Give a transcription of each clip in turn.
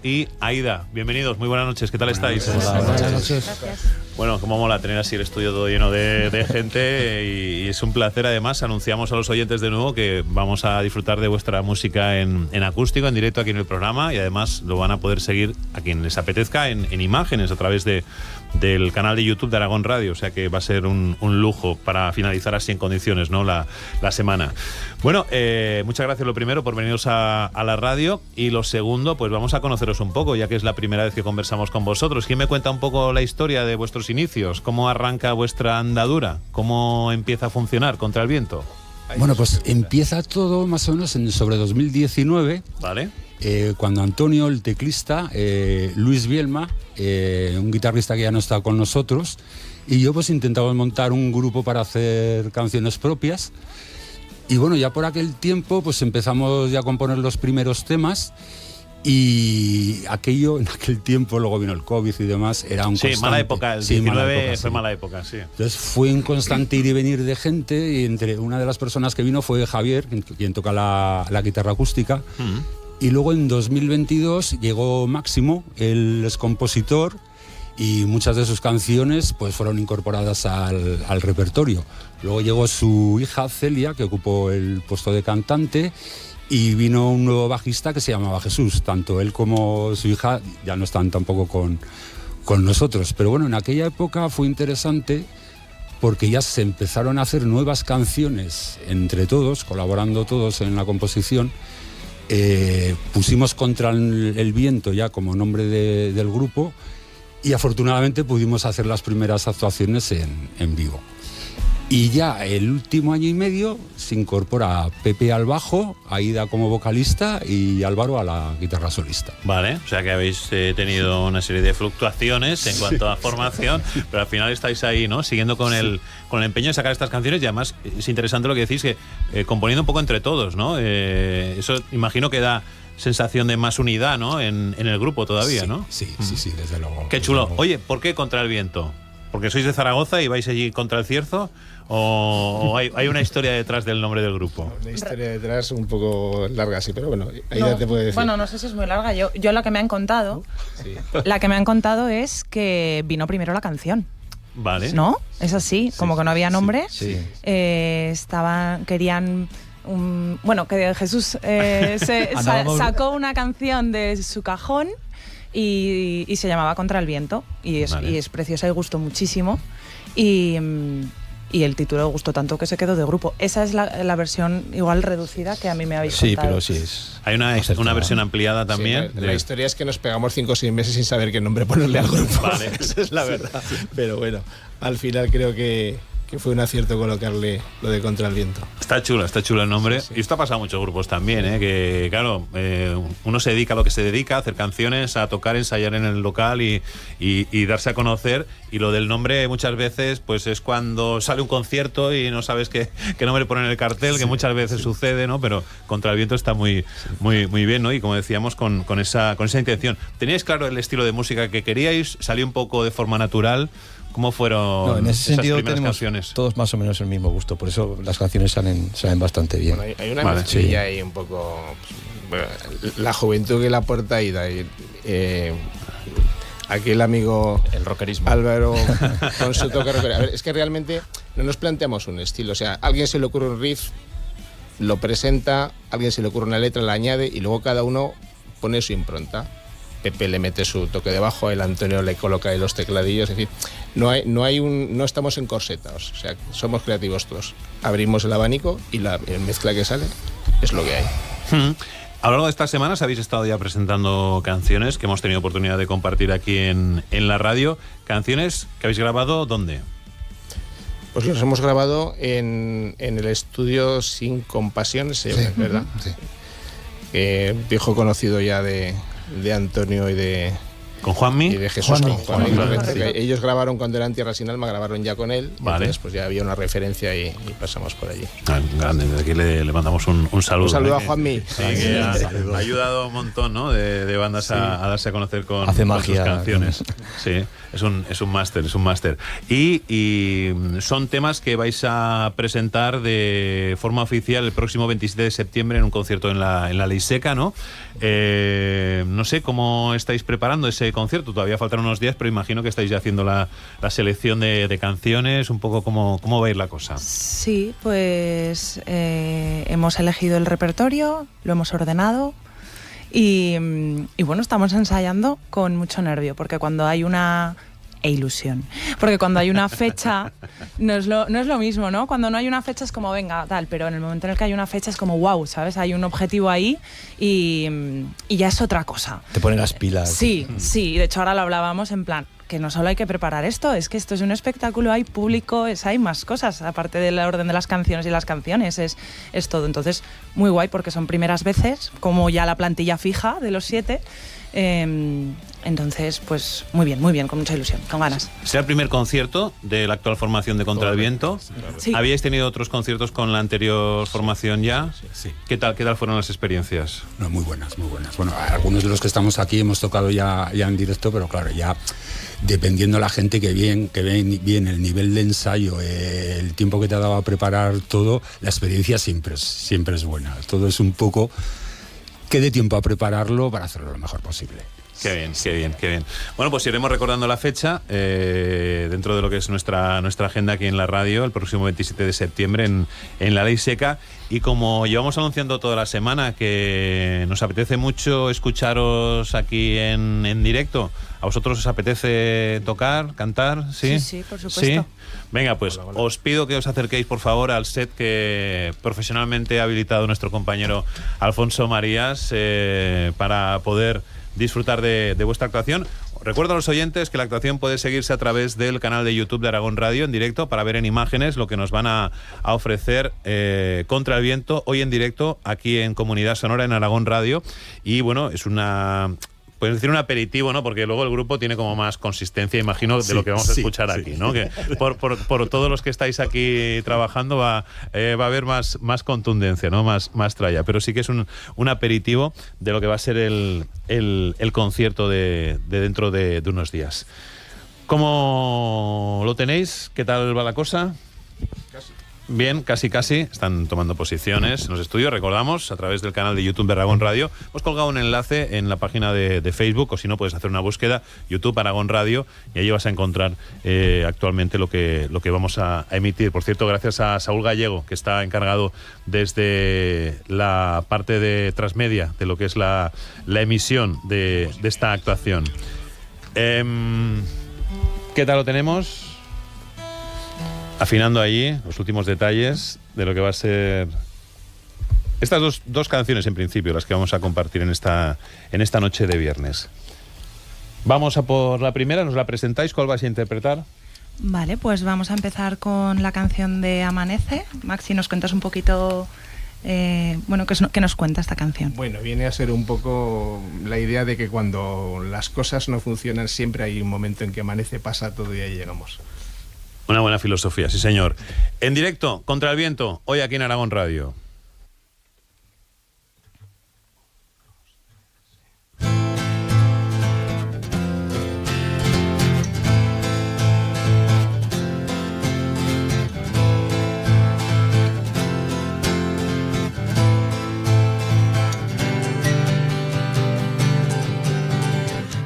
Y Aida, bienvenidos, muy buenas noches, ¿qué tal estáis? Hola, buenas noches. Gracias. Bueno, cómo mola tener así el estudio todo lleno de gente y es un placer. Además, anunciamos a los oyentes de nuevo que vamos a disfrutar de vuestra música en acústico, en directo aquí en el programa, y además lo van a poder seguir a quien les apetezca en imágenes a través del canal de YouTube de Aragón Radio, o sea que va a ser un lujo para finalizar así en condiciones, ¿no? la semana. Bueno, muchas gracias lo primero por veniros a la radio, y lo segundo, pues vamos a conoceros un poco, ya que es la primera vez que conversamos con vosotros. ¿Quién me cuenta un poco la historia de vuestros inicios? ¿Cómo arranca vuestra andadura? ¿Cómo empieza a funcionar Contra el Viento? Bueno, pues empieza todo más o menos sobre 2019. Vale. Cuando Antonio, el teclista, Luis Bielma, un guitarrista que ya no está con nosotros, y yo pues intentamos montar un grupo para hacer canciones propias. Y bueno, ya por aquel tiempo pues empezamos ya a componer los primeros temas. Y en aquel tiempo, luego vino el COVID y demás, era un constante. Sí, mala época, el 19 fue mala época, sí. Entonces fue un constante ir y venir de gente, y entre una de las personas que vino fue Javier, quien toca la guitarra acústica. Y luego en 2022 llegó Máximo, él es compositor, y muchas de sus canciones pues fueron incorporadas al repertorio. Luego llegó su hija Celia, que ocupó el puesto de cantante, y vino un nuevo bajista que se llamaba Jesús. Tanto él como su hija ya no están tampoco con nosotros. Pero bueno, en aquella época fue interesante porque ya se empezaron a hacer nuevas canciones entre todos, colaborando todos en la composición. Pusimos Contra el Viento ya como nombre del grupo, y afortunadamente pudimos hacer las primeras actuaciones en vivo. Y ya el último año y medio se incorpora Pepe al bajo, Aida como vocalista y Álvaro a la guitarra solista. Vale, o sea que habéis tenido una serie de fluctuaciones en cuanto a formación, pero al final estáis ahí, ¿no? Siguiendo con el empeño de sacar estas canciones, y además es interesante lo que decís, que componiendo un poco entre todos, ¿no? Eso imagino que da sensación de más unidad, ¿no? En el grupo todavía, sí, ¿no? Sí, desde luego. Qué chulo. Oye, ¿por qué Contra el Viento? ¿Porque sois de Zaragoza y vais allí contra el Cierzo? ¿O hay una historia detrás del nombre del grupo? Una historia detrás un poco larga, sí, pero bueno, ahí No, ya te puedo decir. bueno, no sé si es muy larga. Yo la que me han contado, Sí. la que me han contado es que vino primero la canción. Vale. ¿No? Es así, como que no había nombre. Sí. Querían que Jesús sacó una canción de su cajón y se llamaba Contra el Viento, y es preciosa y gustó muchísimo, y el título gustó tanto que se quedó de grupo. Esa es la versión igual reducida que a mí me habéis contado. Sí, pero sí es. Hay una versión ampliada también. Sí, la historia es que nos pegamos 5 o 6 meses sin saber qué nombre ponerle al grupo. Vale. Esa es la verdad. Pero bueno, al final creo que fue un acierto colocarle lo de Contra el Viento. Está chulo el nombre. Sí. Y esto ha pasado a muchos grupos también, que claro, uno se dedica a lo que se dedica, a hacer canciones, a tocar, ensayar en el local y darse a conocer. Y lo del nombre muchas veces pues es cuando sale un concierto y no sabes qué nombre poner en el cartel, sí, que muchas veces sucede, ¿no? Pero Contra el Viento está muy bien, ¿no? Y como decíamos, con esa intención. ¿Teníais claro el estilo de música que queríais? ¿Salió un poco de forma natural? ¿Cómo fueron en ese esas sentido primeras tenemos canciones? todos más o menos el mismo gusto, por eso las canciones salen bastante bien. Bueno, hay una mezclilla ahí un poco, pues, la juventud que la aporta Aida, aquel amigo el rockerismo Álvaro con su toque rockero. A ver, es que realmente no nos planteamos un estilo, o sea, a alguien se le ocurre un riff, lo presenta, a alguien se le ocurre una letra, la añade, y luego cada uno pone su impronta. Pepe le mete su toque de bajo, el Antonio le coloca ahí los tecladillos, es decir, no estamos encorsetados, o sea, somos creativos todos. Abrimos el abanico y la mezcla que sale es lo que hay. A lo largo de estas semanas habéis estado ya presentando canciones que hemos tenido oportunidad de compartir aquí en la radio. Canciones que habéis grabado, ¿dónde? Pues los hemos grabado en el estudio Sin Compasión, ¿verdad? Sí. Viejo conocido ya de Antonio y de... ¿Con Juanmi? Y de Jesús. Juanmi, correcto. sí. Ellos grabaron cuando eran Tierra Sin Alma, grabaron ya con él. Vale. Entonces pues ya había una referencia y pasamos por allí. Grande, desde aquí le mandamos un saludo. Un saludo a Juanmi. Sí, que ha ayudado un montón, ¿no? de bandas a darse a conocer con Hace sus magia canciones. Sí, es un máster. Y son temas que vais a presentar de forma oficial el próximo 27 de septiembre en un concierto en la Ley Seca, ¿no? No sé cómo estáis preparando ese concierto. Todavía faltan unos días, pero imagino que estáis ya haciendo la selección de canciones. Un poco cómo va a ir la cosa. Sí, pues hemos elegido el repertorio, lo hemos ordenado. Y bueno, estamos ensayando con mucho nervio, porque cuando hay ilusión, porque cuando hay una fecha no es lo mismo, ¿no? Cuando no hay una fecha es como venga, tal, pero en el momento en el que hay una fecha es como wow, ¿sabes? Hay un objetivo ahí y ya es otra cosa. Te ponen las pilas. Sí, de hecho ahora lo hablábamos en plan, que no solo hay que preparar esto, es que esto es un espectáculo, hay público, hay más cosas, aparte del orden de las canciones y las canciones, es todo. Entonces, muy guay porque son primeras veces, como ya la plantilla fija de los 7. Entonces, pues muy bien, con mucha ilusión, con ganas. Será el primer concierto de la actual formación de Contra el Viento. Sí. ¿Habíais tenido otros conciertos con la anterior formación ya? Sí. ¿Qué tal fueron las experiencias? No, muy buenas. Bueno, algunos de los que estamos aquí hemos tocado ya en directo, pero claro, ya dependiendo la gente que ven bien el nivel de ensayo, el tiempo que te ha dado a preparar todo, la experiencia siempre es buena. Todo es un poco que dé tiempo a prepararlo para hacerlo lo mejor posible. Qué bien. Bueno, pues iremos recordando la fecha dentro de lo que es nuestra agenda aquí en la radio, el próximo 27 de septiembre en la Ley Seca. Y como llevamos anunciando toda la semana que nos apetece mucho escucharos aquí en directo, ¿a vosotros os apetece tocar, cantar? Sí, por supuesto. ¿Sí? Venga, pues os pido que os acerquéis por favor al set que profesionalmente ha habilitado nuestro compañero Alfonso Marías para poder disfrutar de vuestra actuación. Recuerdo a los oyentes que la actuación puede seguirse a través del canal de YouTube de Aragón Radio en directo para ver en imágenes lo que nos van a ofrecer Contra el Viento hoy en directo aquí en Comunidad Sonora en Aragón Radio. Y bueno, es puedes decir un aperitivo, ¿no? Porque luego el grupo tiene como más consistencia, imagino, de lo que vamos a escuchar aquí, ¿no? Que por todos los que estáis aquí trabajando va a haber más contundencia, ¿no? Más tralla. Pero sí que es un aperitivo de lo que va a ser el concierto de dentro de unos días. ¿Cómo lo tenéis? ¿Qué tal va la cosa? Bien, casi. Están tomando posiciones en los estudios. Recordamos, a través del canal de YouTube de Aragón Radio, hemos colgado un enlace en la página de Facebook, o si no, puedes hacer una búsqueda, YouTube Aragón Radio, y allí vas a encontrar actualmente lo que vamos a emitir. Por cierto, gracias a Saúl Gallego, que está encargado desde la parte de transmedia de lo que es la emisión de esta actuación. ¿Qué tal lo tenemos? Afinando allí los últimos detalles de lo que va a ser estas dos canciones en principio, las que vamos a compartir en esta noche de viernes. Vamos a por la primera, ¿nos la presentáis? ¿Cuál vais a interpretar? Vale, pues vamos a empezar con la canción de Amanece. Maxi, ¿nos cuentas un poquito qué nos cuenta esta canción? Bueno, viene a ser un poco la idea de que cuando las cosas no funcionan siempre hay un momento en que amanece, pasa todo y ahí llegamos. Una buena filosofía, sí señor. En directo, Contra el Viento, hoy aquí en Aragón Radio.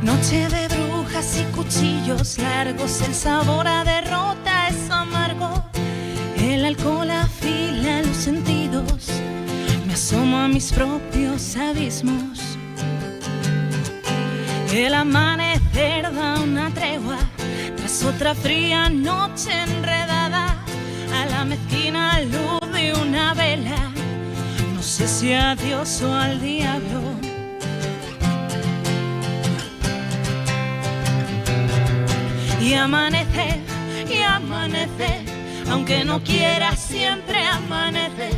Noche de brujas y cuchillos largos, el sabor a derrota es amargo, el alcohol afila los sentidos, me asomo a mis propios abismos. El amanecer da una tregua tras otra fría noche enredada a la mezquina luz de una vela, no sé si a Dios o al diablo. Y amanece, aunque no quiera siempre amanece.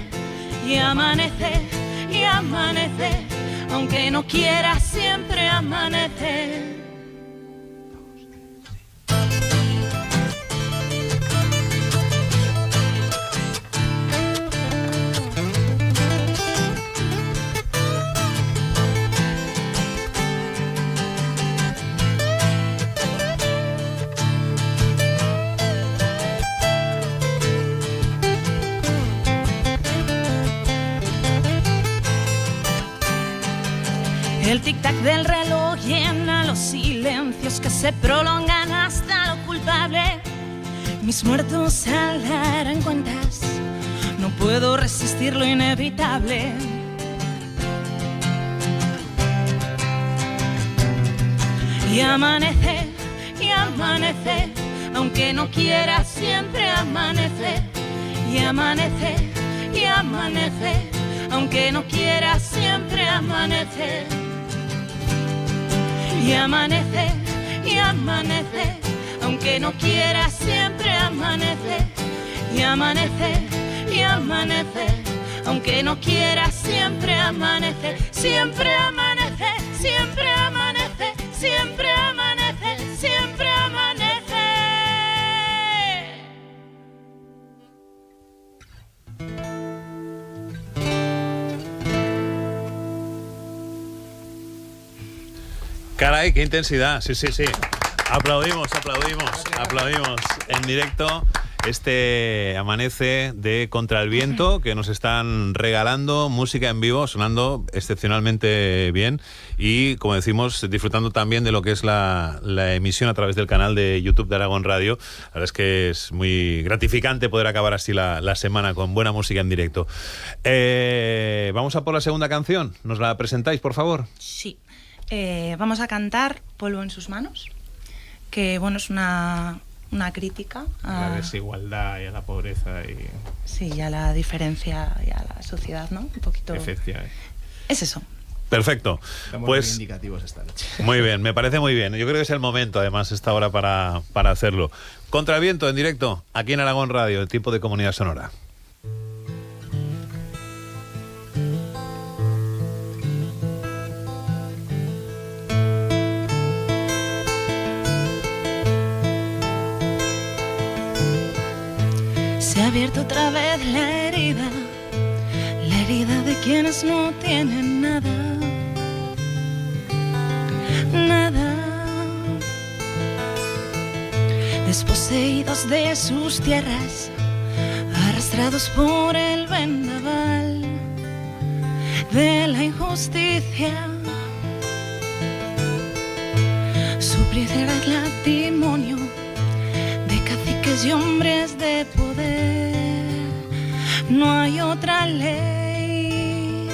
Y amanece, aunque no quiera siempre amanece. El tic-tac del reloj llena los silencios que se prolongan hasta lo culpable. Mis muertos saldarán cuentas, no puedo resistir lo inevitable. Y amanece, aunque no quiera siempre amanece. Y amanece, aunque no quiera siempre amanece. Y amanece, aunque no quiera siempre amanece. Y amanece, aunque no quiera siempre amanece. Siempre amanece, siempre amanece, siempre amanece, siempre amanece. Caray, qué intensidad. Sí. Aplaudimos en directo este Amanece de Contra el Viento, que nos están regalando música en vivo, sonando excepcionalmente bien y, como decimos, disfrutando también de lo que es la emisión a través del canal de YouTube de Aragón Radio. La verdad es que es muy gratificante poder acabar así la semana con buena música en directo. Vamos a por la segunda canción. ¿Nos la presentáis, por favor? Sí. Vamos a cantar Polvo en sus manos, que bueno, es una crítica a la desigualdad y a la pobreza y a la diferencia y a la sociedad, ¿no? Un poquito. Efectivamente. Es eso. Perfecto. Estamos pues reivindicativos esta noche. Muy bien, me parece muy bien. Yo creo que es el momento, además, esta hora para hacerlo. Contra el Viento, en directo, aquí en Aragón Radio, el tiempo de Comunidad Sonora. Se ha abierto otra vez la herida de quienes no tienen nada, desposeídos de sus tierras, arrastrados por el vendaval de la injusticia. Su primer latimonio de caciques y hombres de poder, no hay otra ley.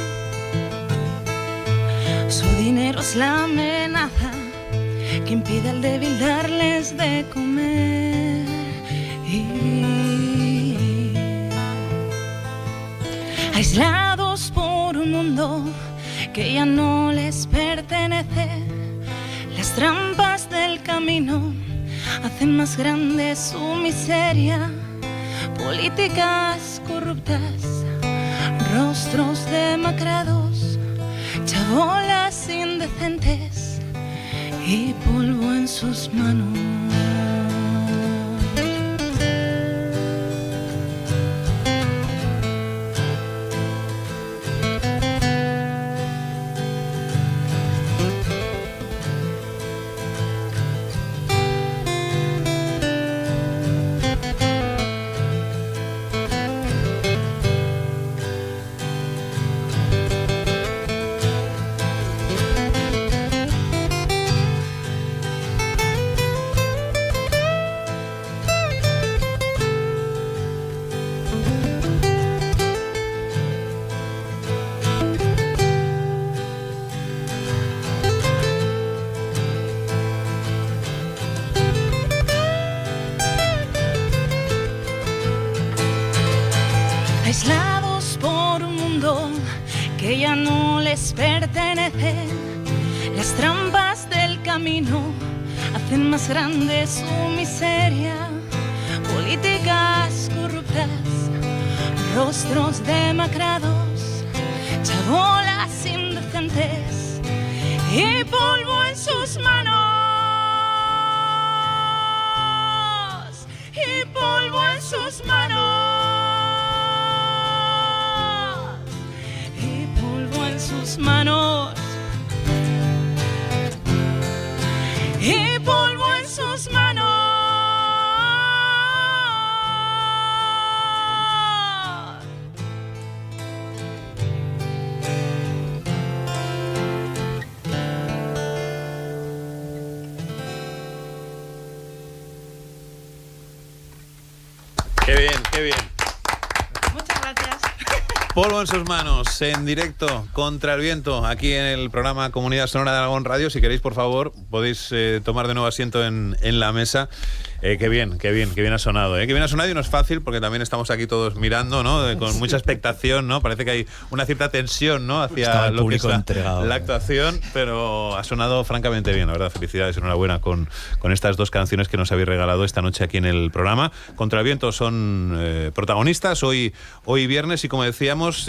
Su dinero es la amenaza que impide al débil darles de comer. Aislados por un mundo que ya no les pertenece, las trampas del camino hacen más grande su miseria. Políticas corruptas, rostros demacrados, chabolas indecentes y polvo en sus manos. Aislados por un mundo que ya no les pertenece, las trampas del camino hacen más grande su miseria. Políticas corruptas, rostros demacrados, chabolas indecentes y polvo en sus manos. Y polvo en sus manos. Sus manos y polvo en sus manos. bien, qué bien. Muchas gracias. Polvo en sus manos, en directo, Contra el Viento, aquí en el programa Comunidad Sonora de Aragón Radio. Si queréis, por favor, podéis tomar de nuevo asiento en la mesa. Qué bien ha sonado, Qué bien ha sonado, y no es fácil porque también estamos aquí todos mirando, ¿no? Con mucha expectación, ¿no? Parece que hay una cierta tensión, ¿no? Hacia lo que es la actuación, pero ha sonado francamente bien, la verdad. Felicidades, enhorabuena con estas dos canciones que nos habéis regalado esta noche aquí en el programa. Contra el Viento son protagonistas hoy viernes, y como decíamos,